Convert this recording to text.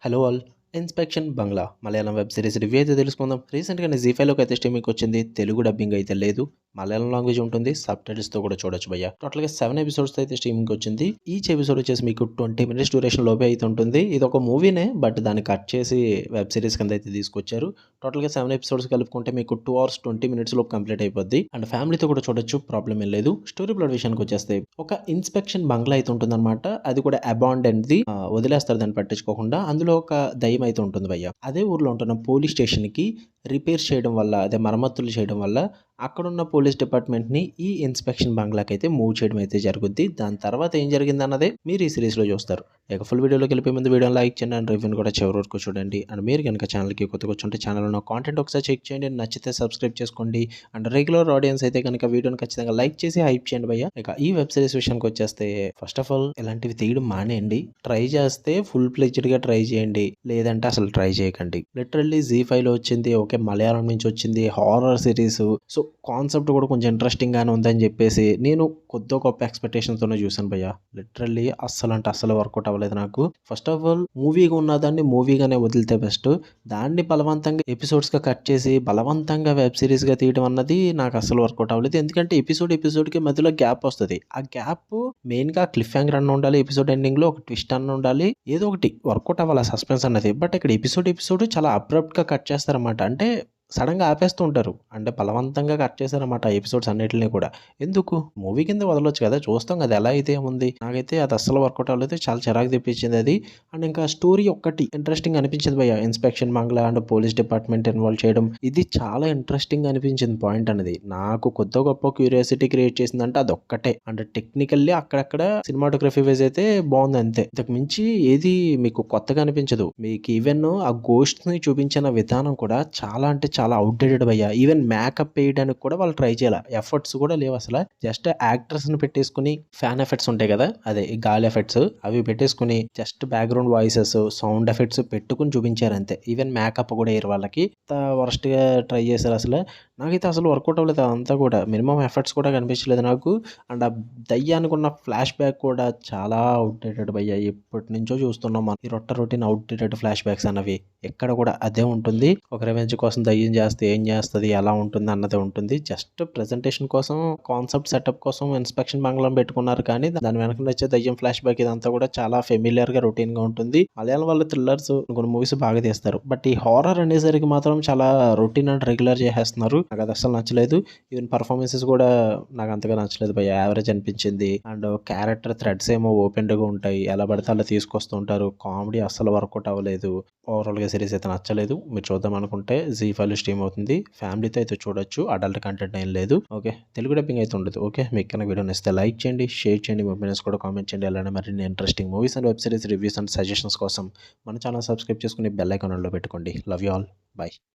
Hello all. Inspection బంగ్లా Malayalam web series review అయితే తెలుసుకుందాం. రీసెంట్‌గానే జీ5లోకి అయితే స్ట్రీమింగ్‌కి వచ్చింది. తెలుగు డబ్బింగ్ అయితే లేదు. మలయాళం లాంగ్వేజ్ ఉంటుంది. సబ్‌టైటిల్స్‌తో కూడా చూడొచ్చు భయ్య. టోటల్‌గా 7 ఎపిసోడ్స్‌తో అయితే స్ట్రీమింగ్‌కి వచ్చింది. ఈచ్ ఎపిసోడ్ వచ్చేసి మీకు 20 మినిట్స్ డ్యూరేషన్ లోపే అయితే ఉంటుంది. ఇది ఒక మూవీనే బట్ దాన్ని కట్ చేసి వెబ్ సిరీస్ కింద అయితే తీసుకొచ్చారు. టోటల్‌గా 7 ఎపిసోడ్స్ కలుపుకుంటే మీకు 2 అవర్స్ 20 మినిట్స్ లోపు కంప్లీట్ అయిపోద్ది. అండ్ ఫ్యామిలీతో కూడా చూడొచ్చు. ప్రాబ్లమ్ ఏం లేదు. స్టోరీ ప్లాట్ విషయానికి వచ్చేస్తే ఒక ఇన్స్పెక్షన్ బంగ్లా అయితే ఉంటుందన్నమాట. అది కూడా అబాండెన్డ్‌ది. వదిలేస్తారు దాన్ని పట్టించుకోకుండా. అందులో ఒక దయ్యం అయితే ఉంటుంది భయ్య. అదే ఊర్లో ఉంటున్న పోలీస్ స్టేషన్‌కి రిపేర్స్ చేయడం వల్ల, అదే మరమ్మతులు చేయడం వల్ల అక్కడున్న పోలీస్ డిపార్ట్మెంట్‌ని ఈ ఇన్స్పెక్షన్ బంగ్లాకైతే మూవ్ చేయడం అయితే జరుగుద్ది. దాని తర్వాత ఏం జరిగిందన్నదే మీరు ఈ సిరీస్‌లో చూస్తారు. ఇక ఫుల్ వీడియోలోకి వెళ్ళిపోయే ముందు వీడియోని లైక్ చేయండి అండ్ రివ్యూని కూడా చివరి వరకు చూడండి. అండ్ మీరు గనుక ఛానల్‌కి కొత్తగా వచ్చుంటే ఛానల్‌లో ఉన్న కాంటెంట్ ఒకసారి చెక్ చేయండి. నచ్చితే సబ్స్క్రైబ్ చేసుకోండి. అండ్ రెగ్యులర్ ఆడియన్స్ అయితే గనుక వీడియోని ఖచ్చితంగా లైక్ చేసి హైప్ చేయండి భయ్య. ఇక ఈ వెబ్ సిరీస్ విషయానికి వచ్చేస్తే ఫస్ట్ ఆఫ్ ఆల్ ఇలాంటివి తీయడం మానేయండి. ట్రై చేస్తే ఫుల్ ఫ్లెడ్జ్డ్‌గా ట్రై చేయండి. లేదంటే అసలు ట్రై చేయకండి. లిటరల్లీ జీ5లో వచ్చింది. ఓకే, మలయాళం నుంచి వచ్చింది. Horror series. సో కాన్సెప్ట్ కూడా కొంచెం ఇంట్రెస్టింగ్‌గానే ఉందని చెప్పేసి నేను కొద్దో గొప్ప ఎక్స్‌పెక్టేషన్‌తోనే చూసాను భయ్య. లిటరల్లీ అస్సలు అంటే అస్సలు వర్కౌట్ అవ్వలేదు నాకు. ఫస్ట్ ఆఫ్ ఆల్ మూవీగా ఉన్నదాన్ని మూవీగానే వదిలితే బెస్ట్. దాన్ని బలవంతంగా ఎపిసోడ్స్‌గా కట్ చేసి బలవంతంగా వెబ్ సిరీస్‌గా తీయడం అన్నది నాకు అస్సలు వర్కౌట్ అవ్వలేదు. ఎందుకంటే ఎపిసోడ్‌కి మధ్యలో గ్యాప్ వస్తది. ఆ గ్యాప్ మెయిన్‌గా క్లిఫ్ హ్యాంగర్ అన్న ఉండాలి. ఎపిసోడ్ ఎండింగ్‌లో ఒక ట్విస్ట్ అన్న ఉండాలి. ఏదో ఒకటి వర్కౌట్ అవ్వాలి ఆ సస్పెన్స్ అన్నది. బట్ ఇక్కడ ఎపిసోడ్ చాలా అబ్రప్ట్‌గా కట్ చేస్తారన్నమాట. అంటే సడెన్‌గా ఆపేస్తూ ఉంటారు. అంటే బలవంతంగా కట్ చేశారన్నమాట ఆ ఎపిసోడ్స్ అన్నిటిని కూడా. ఎందుకు? మూవీ కింద వదలొచ్చు కదా! చూస్తాం కదా! ఎలా అయితే ఏముంది. నాకైతే అది అస్సలు వర్కౌట్ అవ్వలేదు. చాలా చిరాకు తెప్పించింది అది. అండ్ ఇంకా స్టోరీ ఒక్కటి ఇంట్రెస్టింగ్ అనిపించింది భయ్య. Inspection bungalow and police department involve చేయడం. ఇది చాలా ఇంట్రెస్టింగ్ అనిపించింది పాయింట్ అనేది. నాకు కొద్దో గొప్పో క్యూరియాసిటీ క్రియేట్ చేసిందంటే అదొక్కటే. అండ్ టెక్నికల్లీ అక్కడక్కడ సినిమాటోగ్రఫీ వైస్ అయితే బావుంది అంతే. ఇంతకు మించి ఏది మీకు కొత్తగా అనిపించదు. మీకు ఈవెన్ ఆ ఘోస్ట్‌ని చూపించిన విధానం కూడా చాలా అంటే చాలా ఔట్‌డేటెడ్ భయ్య. ఈవెన్ మేకప్ ఎయడానికి కూడా వాళ్ళు ట్రై చేయలా. ఎఫర్ట్స్ కూడా లేవసల. జస్ట్ యాక్టర్స్‌ని పెట్టేసుకొని ఫ్యాన్ ఎఫెక్ట్స్ ఉంటాయి కదా! అదే ఈ గాలి ఎఫెక్ట్స్ అవి పెట్టేసుకొని just background voices, sound effects పెట్టుకొని చూపించారంతే. ఈవెన్ మేకప్ కూడా ఎయరు వాళ్ళకి. ఇంత వరస్ట్‌గా ట్రై చేశారసల. నాకైతే అసలు వర్కౌట్ అవ్వలేదు అదంతా కూడా. మినిమమ్ ఎఫర్ట్స్ కూడా కనిపించలేదు నాకు. అండ్ ఆ దయ్యానికున్న ఫ్లాష్ బ్యాక్ కూడా చాలా ఔట్‌డేటెడ్ భయ్య. ఎప్పటినుంచో చూస్తున్నాం మనం. ఈ రొటీన్ ఔట్‌డేటెడ్ ఫ్లాష్ బ్యాక్స్ అన్నవి. ఎక్కడ కూడా అదే ఉంటుంది. ఒక రివెంజ్ కోసం దయ్యం చేస్తే ఏం చేస్తది? ఎలా ఉంటుంది? అన్నదే ఉంటుంది. జస్ట్ ప్రెజెంటేషన్ కోసం, కాన్సెప్ట్ సెటప్ కోసం ఇన్స్పెక్షన్ బంగ్లాని పెట్టుకున్నారు కానీ దాని వెనక నచ్చే దయ్యం ఫ్లాష్ బ్యాక్ ఇదంతా కూడా చాలా ఫెమిలియర్‌గా రొటీన్‌గా ఉంటుంది. మలయాళం వాళ్ళు థ్రిల్లర్స్ కొన్ని మూవీస్ బాగా తీస్తారు. బట్ ఈ హారర్ అనేసరికి మాత్రం చాలా రొటీన్ అండ్ రెగ్యులర్ చేసేస్తున్నారు. నాకది అస్సలు నచ్చలేదు. ఈవెన్ పర్ఫార్మెన్సెస్ కూడా నాకు అంతగా నచ్చలేదు భయ్య. యావరేజ్ అనిపించింది. అండ్ క్యారెక్టర్ థ్రెడ్స్ ఏమో ఓపెన్డ్‌గా ఉంటాయి. ఎలా పడితే అలా తీసుకొస్తూ ఉంటారు. కామెడీ అస్సలు వర్కౌట్ అవ్వలేదు. ఓవరాల్‌గా సిరీస్ అయితే నచ్చలేదు. మీరు చూద్దాం అనుకుంటే జీ5లో స్ట్రీమ్ అవుతుంది. ఫ్యామిలీతో అయితే చూడొచ్చు. అడల్ట్ కంటెంట్ ఏం లేదు. ఓకే. తెలుగు డబ్బింగ్ అయితే ఉండదు. ఓకే. మీకు కనుక వీడియో నచ్చితే లైక్ చేయండి, షేర్ చేయండి, మీ ఒపీనియన్స్ కూడా కామెంట్ చేయండి. అలానే మరిన్ని interesting movies and web series reviews and suggestions కోసం మన ఛానల్ సబ్స్క్రైబ్ చేసుకొని బెల్ ఐకాన్ ఆన్‌లో పెట్టుకోండి. Love you all. బై.